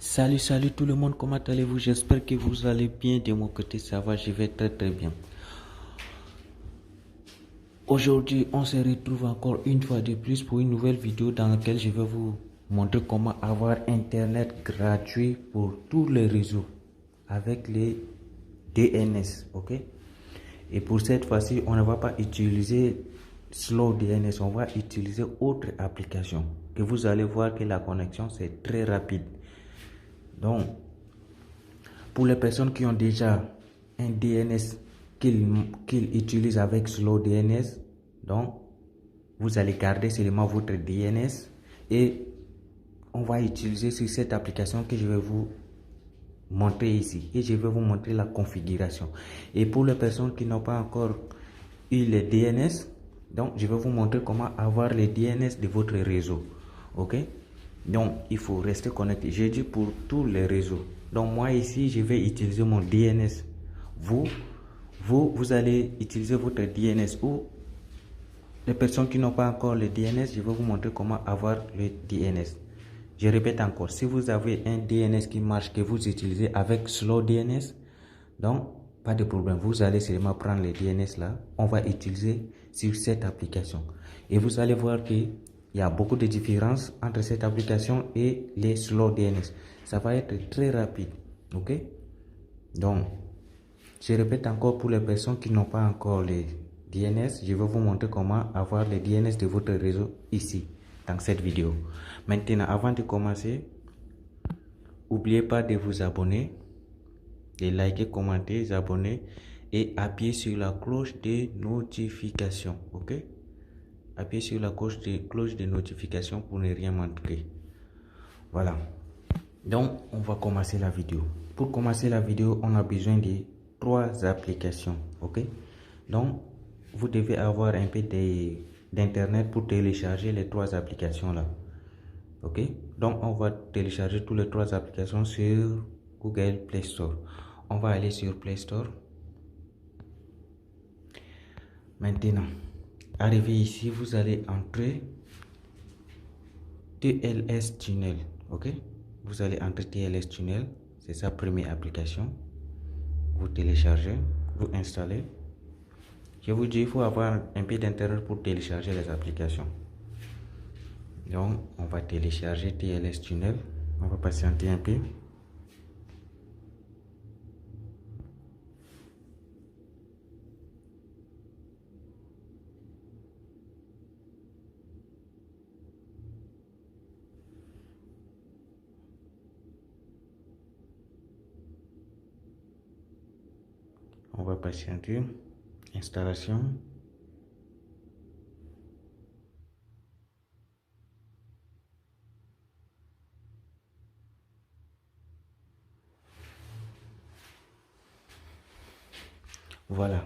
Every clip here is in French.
Salut tout le monde, comment allez-vous? J'espère que vous allez bien. De mon côté, ça va, je vais très bien. Aujourd'hui, on se retrouve encore une fois de plus pour une nouvelle vidéo dans laquelle je vais vous montrer comment avoir Internet gratuit pour tous les réseaux avec les DNS, ok? Et pour cette fois-ci, on ne va pas utiliser Slow DNS, on va utiliser autre application que vous allez voir que la connexion c'est très rapide. Donc, pour les personnes qui ont déjà un DNS qu'ils utilisent avec Slow DNS, donc vous allez garder seulement votre DNS et on va utiliser sur cette application que je vais vous montrer ici et je vais vous montrer la configuration. Et pour les personnes qui n'ont pas encore eu les DNS, donc je vais vous montrer comment avoir les DNS de votre réseau. Ok, donc il faut rester connecté. J'ai dit pour tous les réseaux. Donc moi ici je vais utiliser mon DNS. Vous allez utiliser votre DNS ou les personnes qui n'ont pas encore le DNS, je vais vous montrer comment avoir le DNS. Je répète encore, si vous avez un DNS qui marche, que vous utilisez avec Slow DNS, donc pas de problème, vous allez seulement prendre le DNS là, on va utiliser sur cette application. Et vous allez voir qu'il y a beaucoup de différences entre cette application et les Slow DNS. Ça va être très rapide, ok? Donc, je répète encore pour les personnes qui n'ont pas encore les DNS, je vais vous montrer comment avoir les DNS de votre réseau ici, dans cette vidéo. Maintenant, avant de commencer, n'oubliez pas de vous abonner, de liker, commenter, vous abonner et appuyer sur la cloche de notification, ok? Appuyez sur la cloche de notification pour ne rien manquer. Voilà. Donc, on va commencer la vidéo. Pour commencer la vidéo, on a besoin de 3 applications, ok? Donc, vous devez avoir un peu d'internet pour télécharger les 3 applications là, ok? Donc, on va télécharger toutes les 3 applications sur Google Play Store. On va aller sur Play Store. Maintenant, arrivé ici, vous allez entrer TLS Tunnel, ok? Vous allez entrer TLS Tunnel, c'est sa première application. Vous téléchargez, vous installez. Je vous dis, il faut avoir un peu d'internet pour télécharger les applications. Donc, on va télécharger TLS Tunnel. On va patienter un peu. On va patienter. Installation. Voilà.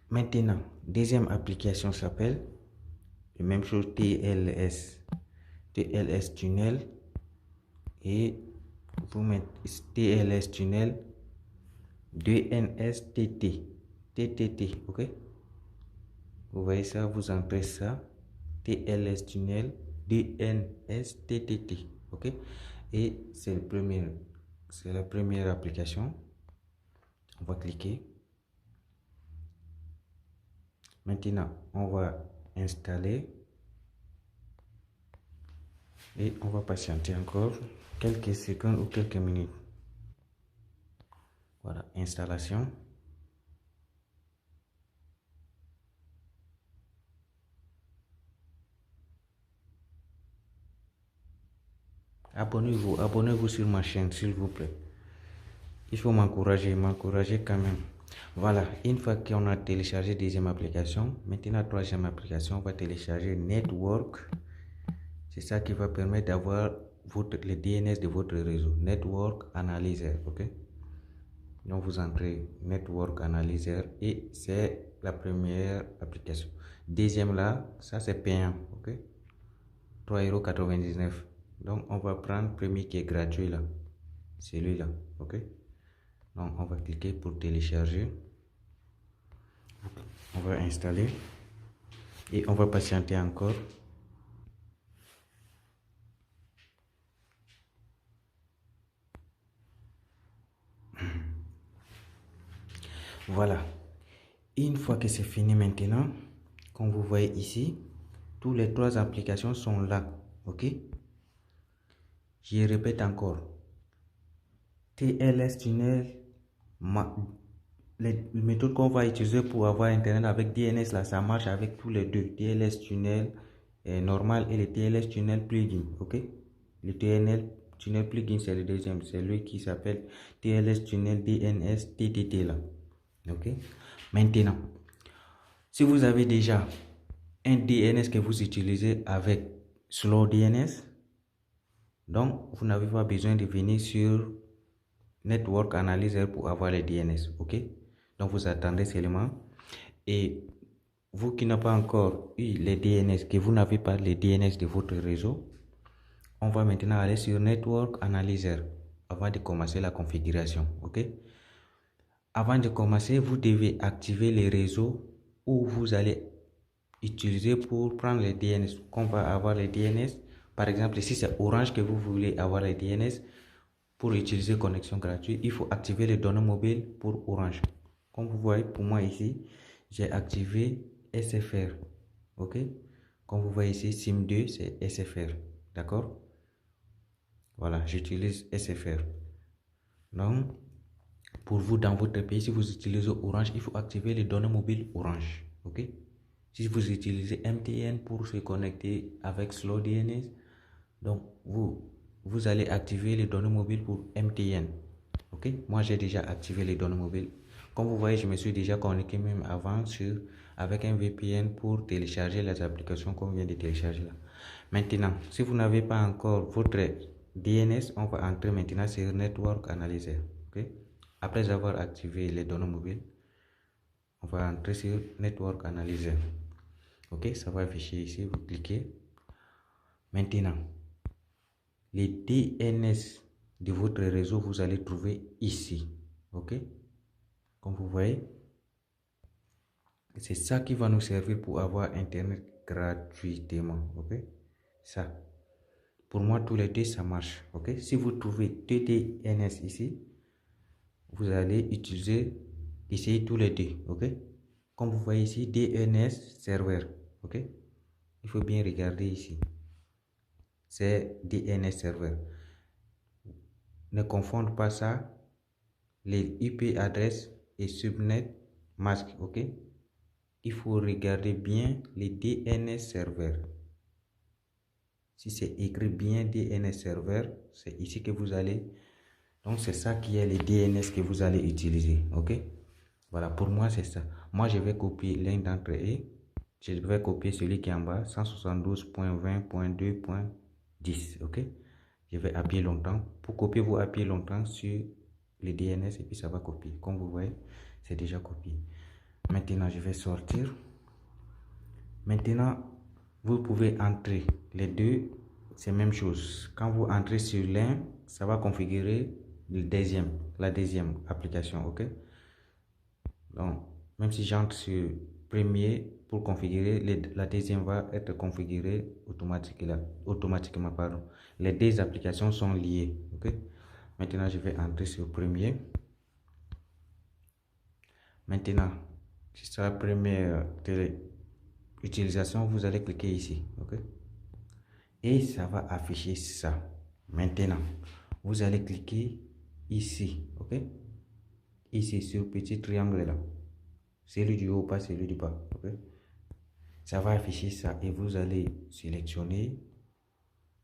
Maintenant, deuxième application s'appelle la même chose TLS Tunnel et vous mettez TLS Tunnel DNSTT TTT, ok? Vous voyez ça, vous entrez ça TLS Tunnel DNSTT, ok? Et c'est la première application. On va cliquer. Maintenant, on va installer et on va patienter encore quelques secondes ou quelques minutes. Voilà, installation. Abonnez-vous sur ma chaîne, s'il vous plaît. Il faut m'encourager quand même. Voilà, une fois qu'on a téléchargé deuxième application, maintenant troisième application, on va télécharger Network. C'est ça qui va permettre d'avoir le DNS de votre réseau. Network Analyzer, ok? Donc vous entrez Network Analyzer et c'est la première application. Deuxième là, ça c'est payant, ok? 3,99 €. Donc on va prendre le premier qui est gratuit là. Celui-là, ok? Donc on va cliquer pour télécharger. On va installer et on va patienter encore. Voilà. Une fois que c'est fini maintenant, comme vous voyez ici, toutes les 3 applications sont là. Ok? Je répète encore. TLS Tunnel, les méthodes qu'on va utiliser pour avoir Internet avec DNS, là, ça marche avec tous les deux. TLS Tunnel normal et le TLS Tunnel Plugin. Ok? Le TLS Tunnel Plugin, c'est le deuxième. C'est lui qui s'appelle TLS Tunnel DNS TTT là. Ok? Maintenant, si vous avez déjà un DNS que vous utilisez avec Slow DNS, donc vous n'avez pas besoin de venir sur Network Analyzer pour avoir les DNS. Ok? Donc vous attendez seulement. Et vous qui n'avez pas encore eu les DNS, que vous n'avez pas les DNS de votre réseau, on va maintenant aller sur Network Analyzer avant de commencer la configuration. Ok? Avant de commencer, vous devez activer les réseaux où vous allez utiliser pour prendre les DNS. Qu'on va avoir les DNS. Par exemple, si c'est Orange que vous voulez avoir les DNS pour utiliser connexion gratuite, il faut activer les données mobiles pour Orange. Comme vous voyez, pour moi ici, j'ai activé SFR. Ok? Comme vous voyez ici, SIM2, c'est SFR. D'accord? Voilà, j'utilise SFR. Donc, pour vous, dans votre pays, si vous utilisez Orange, il faut activer les données mobiles Orange. Ok? Si vous utilisez MTN pour se connecter avec Slow DNS, donc vous allez activer les données mobiles pour MTN. Ok? Moi, j'ai déjà activé les données mobiles. Comme vous voyez, je me suis déjà connecté même avant avec un VPN pour télécharger les applications qu'on vient de télécharger là. Maintenant, si vous n'avez pas encore votre DNS, on va entrer maintenant sur Network Analyzer. Ok? Après avoir activé les données mobiles, on va entrer sur Network Analyzer. Ok, ça va afficher ici, vous cliquez. Maintenant, les DNS de votre réseau, vous allez trouver ici. Ok, comme vous voyez, c'est ça qui va nous servir pour avoir Internet gratuitement. Ok, ça. Pour moi, tous les deux, ça marche. Ok, si vous trouvez deux DNS ici, vous allez essayer tous les deux. Ok, comme vous voyez ici, DNS serveur. Ok, il faut bien regarder ici. C'est DNS serveur. Ne confondez pas ça, les IP adresses et subnet masque. Ok, il faut regarder bien les DNS serveur. Si c'est écrit bien DNS serveur, c'est ici que vous allez. Donc c'est ça qui est les DNS que vous allez utiliser. Ok, voilà, pour moi c'est ça. Moi je vais copier l'un d'entre eux. Je vais copier celui qui est en bas, 172.20.2.10. ok, je vais appuyer longtemps. Pour copier, vous appuyez longtemps sur le DNS et puis ça va copier. Comme vous voyez, c'est déjà copié. Maintenant, je vais sortir. Maintenant, vous pouvez entrer les deux. C'est la même chose. Quand vous entrez sur l'un, ça va configurer la deuxième application. Ok. Donc, même si j'entre sur premier pour configurer, la deuxième va être configurée automatiquement. Pardon. Les deux applications sont liées. Ok. Maintenant, je vais entrer sur premier. Maintenant, sur la première utilisation, vous allez cliquer ici. Ok. Et ça va afficher ça. Maintenant, vous allez cliquer ici. Ok. Ici, sur le petit triangle là. Celui du haut, pas celui du bas. Ok. Ça va afficher ça et vous allez sélectionner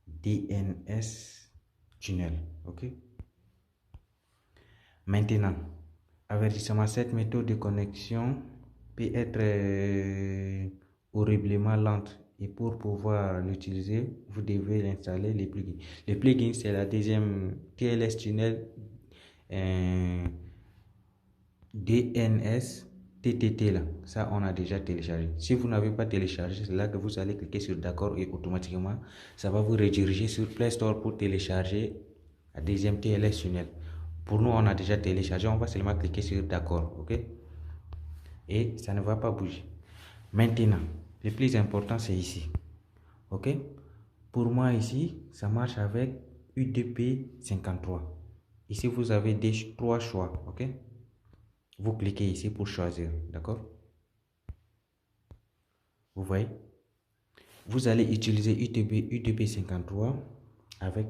DNS tunnel. Ok. Maintenant, avertissement, cette méthode de connexion peut être horriblement lente et pour pouvoir l'utiliser, vous devez installer les plugins. Les plugins, c'est la deuxième TLS tunnel DNS TTT là. Ça, on a déjà téléchargé. Si vous n'avez pas téléchargé, c'est là que vous allez cliquer sur d'accord et automatiquement, ça va vous rediriger sur Play Store pour télécharger la deuxième TLS tunnel. Pour nous, on a déjà téléchargé, on va seulement cliquer sur d'accord, ok? Et ça ne va pas bouger. Maintenant, le plus important, c'est ici, ok? Pour moi, ici, ça marche avec UDP 53. Ici, vous avez trois choix, ok? Vous cliquez ici pour choisir, d'accord? Vous voyez? Vous allez utiliser UDP53 avec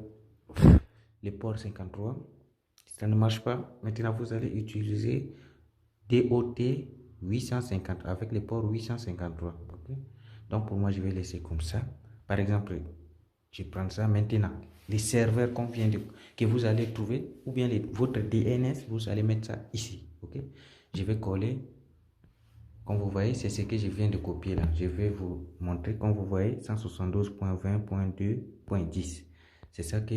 les ports 53. Si ça ne marche pas, maintenant vous allez utiliser DOT 850 avec les ports 853. Okay? Donc pour moi, je vais laisser comme ça. Par exemple, je prends ça maintenant. Les serveurs que vous allez trouver, ou bien votre DNS, vous allez mettre ça ici. Ok? Je vais coller. Comme vous voyez, c'est ce que je viens de copier là. Je vais vous montrer. Comme vous voyez, 172.20.2.10. C'est ça que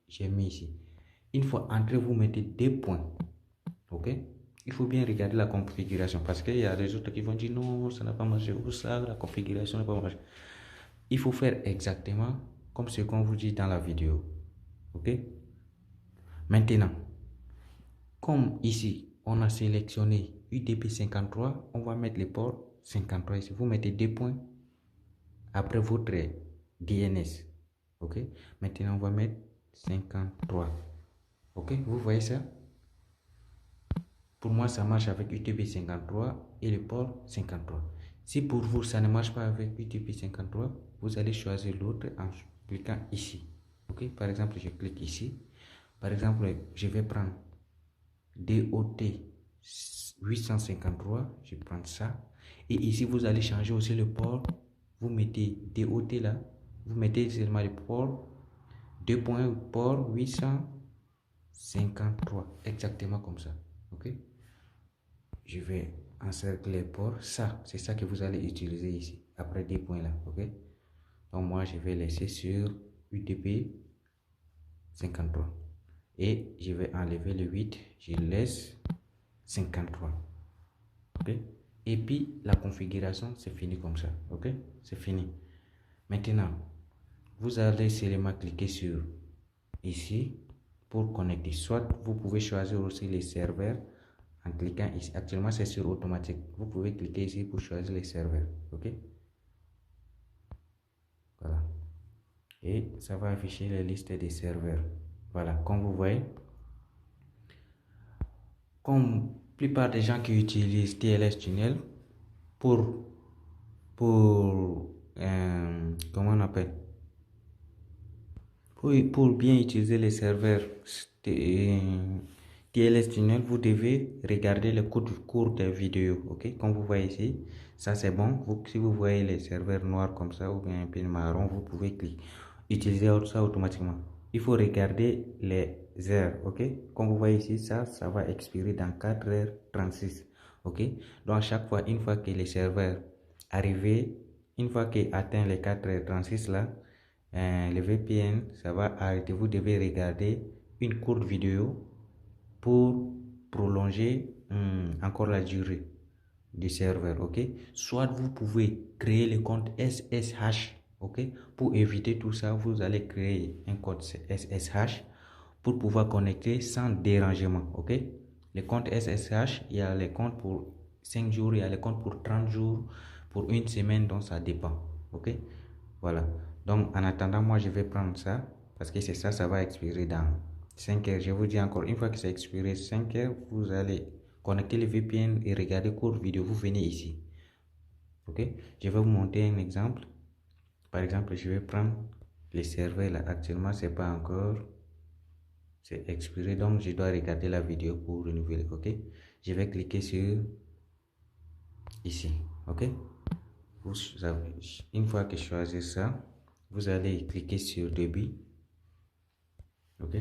j'ai mis ici. Une fois entré, vous mettez deux points. Ok? Il faut bien regarder la configuration parce qu'il y a des autres qui vont dire non, ça n'a pas marché ou ça, la configuration n'a pas marché. Il faut faire exactement comme ce qu'on vous dit dans la vidéo. Ok? Maintenant, comme ici, on a sélectionné UDP 53, on va mettre les ports 53 ici. Vous mettez deux points après votre DNS. Ok? Maintenant, on va mettre 53. Ok? Vous voyez ça? Pour moi, ça marche avec UTP 53 et le port 53. Si pour vous, ça ne marche pas avec UTP 53, vous allez choisir l'autre en cliquant ici. Ok? Par exemple, je clique ici. Par exemple, je vais prendre DOT 853. Je prends ça. Et ici, vous allez changer aussi le port. Vous mettez DOT là. Vous mettez seulement le port. Deux points, port 853. Exactement comme ça. Ok? Je vais encercler les ports. Ça, c'est ça que vous allez utiliser ici. Après des points là. Ok? Donc moi, je vais laisser sur UTP 53. Et je vais enlever le 8. Je laisse 53. Ok? Et puis, la configuration, c'est fini comme ça. Ok? C'est fini. Maintenant, vous allez seulement cliquer sur ici pour connecter. Soit vous pouvez choisir aussi les serveurs en cliquant ici. Actuellement, c'est sur automatique. Vous pouvez cliquer ici pour choisir les serveurs. Ok? Voilà. Et ça va afficher la liste des serveurs. Voilà. Comme vous voyez, comme la plupart des gens qui utilisent TLS Tunnel pour comment on appelle? Pour bien utiliser les serveurs TLS Tunnel, vous devez regarder le cours des vidéos. Ok, comme vous voyez ici, ça c'est bon. Si vous voyez les serveurs noirs comme ça ou bien un peu marron, vous pouvez utiliser ça automatiquement. Il faut regarder les heures. Ok, comme vous voyez ici, ça va expirer dans 4h36. Ok, donc chaque fois, une fois que les serveurs arrivent, une fois qu'ils atteignent les 4h36 là, le VPN, ça va arrêter. Vous devez regarder une courte vidéo pour prolonger encore la durée du serveur. Ok, soit vous pouvez créer le compte SSH. Ok, pour éviter tout ça, vous allez créer un code SSH pour pouvoir connecter sans dérangement. Ok, les comptes SSH, il y a les comptes pour 5 jours, il y a les comptes pour 30 jours, pour une semaine, donc ça dépend. Ok, voilà. Donc en attendant, moi je vais prendre ça parce que c'est ça, ça va expirer dans 5 heures. Je vous dis encore, une fois que ça expiré 5 heures, vous allez connecter le VPN et regarder courte vidéo. Vous venez ici. Ok, je vais vous montrer un exemple. Par exemple, je vais prendre les serveurs là. Actuellement, c'est pas encore, c'est expiré, donc je dois regarder la vidéo pour renouveler. Ok, je vais cliquer sur ici. Ok, une fois que je choisis ça, vous allez cliquer sur débit. Ok,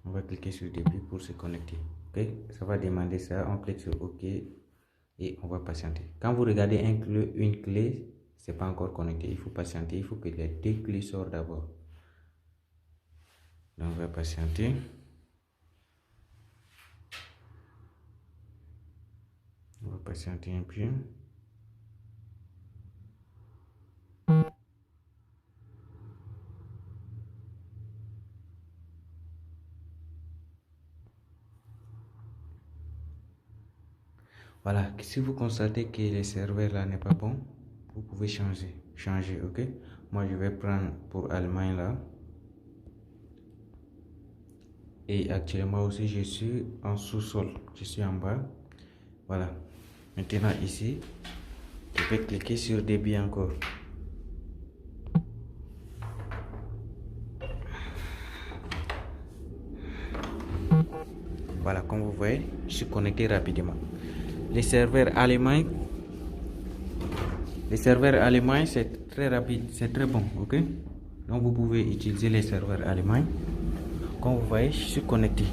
on va cliquer sur début pour se connecter. Ok, ça va demander ça, on clique sur ok et on va patienter. Quand vous regardez une clé, c'est pas encore connecté, il faut patienter, il faut que les deux clés sortent d'abord. Donc on va patienter. On va patienter un peu. Voilà, si vous constatez que le serveur là n'est pas bon, vous pouvez changer, ok. Moi je vais prendre pour Allemagne là. Et actuellement aussi, je suis en sous-sol. Je suis en bas. Voilà. Maintenant ici, je peux cliquer sur débit encore. Voilà, comme vous voyez, je suis connecté rapidement. Les serveurs allemands, c'est très rapide, c'est très bon, ok? Donc vous pouvez utiliser les serveurs allemands. Comme vous voyez, je suis connecté.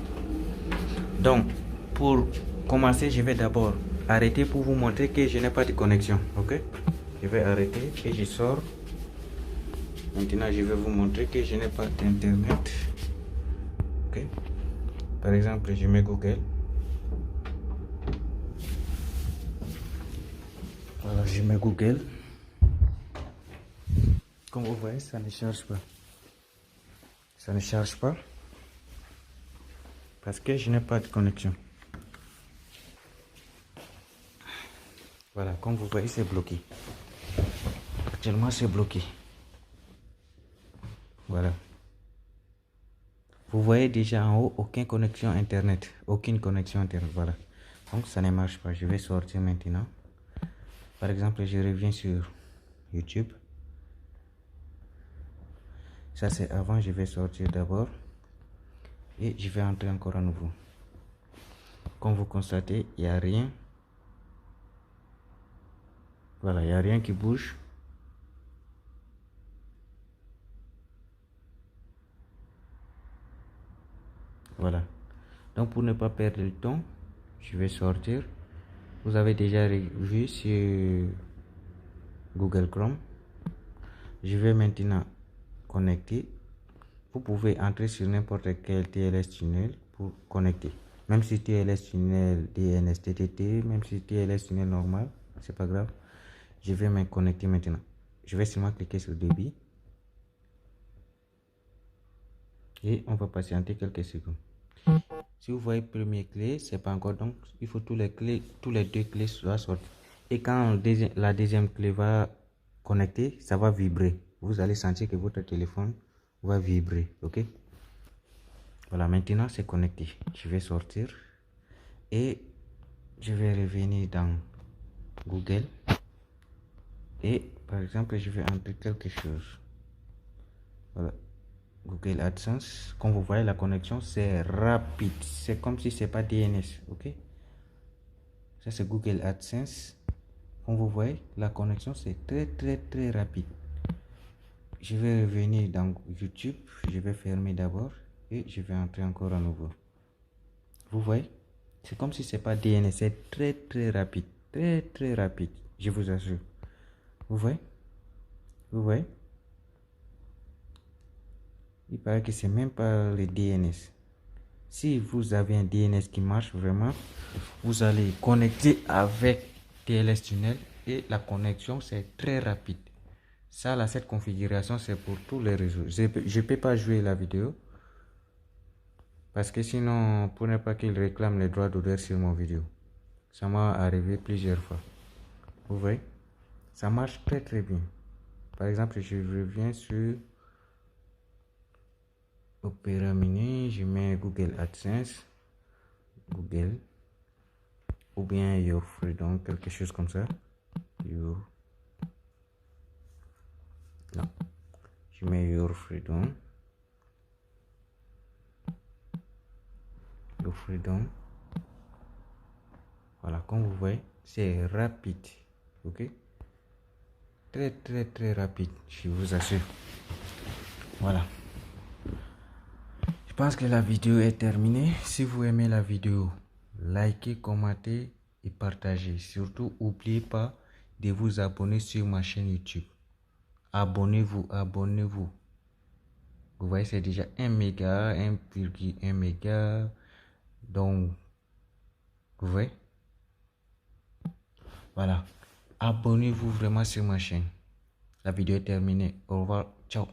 Donc, pour commencer, je vais d'abord arrêter pour vous montrer que je n'ai pas de connexion, ok? Je vais arrêter et je sors. Maintenant, je vais vous montrer que je n'ai pas d'internet, ok? Par exemple, je mets Google. Voilà, je mets Google. Comme vous voyez, ça ne charge pas. Ça ne charge pas parce que je n'ai pas de connexion. Voilà, comme vous voyez, c'est bloqué. Actuellement, c'est bloqué. Voilà. Vous voyez déjà en haut, aucune connexion Internet. Aucune connexion Internet, voilà. Donc, ça ne marche pas. Je vais sortir maintenant. Par exemple, je reviens sur YouTube. Ça, c'est avant. Je vais sortir d'abord. Et je vais entrer encore à nouveau. Comme vous constatez, il n'y a rien. Voilà, il n'y a rien qui bouge. Voilà. Donc, pour ne pas perdre le temps, je vais sortir. Vous avez déjà vu sur Google Chrome. Je vais maintenant connecter. Vous pouvez entrer sur n'importe quel TLS tunnel pour connecter. Même si TLS tunnel DNS TTT, même si TLS tunnel normal, c'est pas grave. Je vais me connecter maintenant. Je vais seulement cliquer sur débit. Et on va patienter quelques secondes. Si vous voyez première clé, c'est pas encore, donc il faut tous les deux clés soient sorties. Et quand la deuxième clé va connecter, ça va vibrer. Vous allez sentir que votre téléphone va vibrer, ok? Voilà, maintenant c'est connecté. Je vais sortir et je vais revenir dans Google et par exemple je vais entrer quelque chose. Voilà, Google AdSense. Comme vous voyez, la connexion c'est rapide. C'est comme si c'est pas DNS, ok? Ça c'est Google AdSense. Comme vous voyez, la connexion c'est très rapide. Je vais revenir dans YouTube. Je vais fermer d'abord et je vais entrer encore à nouveau. Vous voyez, c'est comme si c'est pas DNS, c'est très rapide, très rapide, je vous assure. Vous voyez, il paraît que c'est même pas le DNS. Si vous avez un DNS qui marche vraiment, vous allez connecter avec TLS Tunnel et la connexion c'est très rapide. Ça là, cette configuration c'est pour tous les réseaux. Je peux pas jouer la vidéo parce que sinon, pour ne pas qu'il réclame les droits d'auteur sur mon vidéo. Ça m'a arrivé plusieurs fois. Vous voyez, ça marche très bien. Par exemple, je reviens sur Opera Mini, je mets Google AdSense, Google, ou bien Your Freedom, quelque chose comme ça. Non, je mets Your Freedom. Voilà, comme vous voyez, c'est rapide, ok? Très rapide, je vous assure. Voilà. Je pense que la vidéo est terminée. Si vous aimez la vidéo, likez, commentez et partagez. Surtout, n'oubliez pas de vous abonner sur ma chaîne YouTube. Abonnez-vous. Vous voyez, c'est déjà 1 méga, 1,1 méga. Donc, vous voyez? Voilà. Abonnez-vous vraiment sur ma chaîne. La vidéo est terminée. Au revoir. Ciao.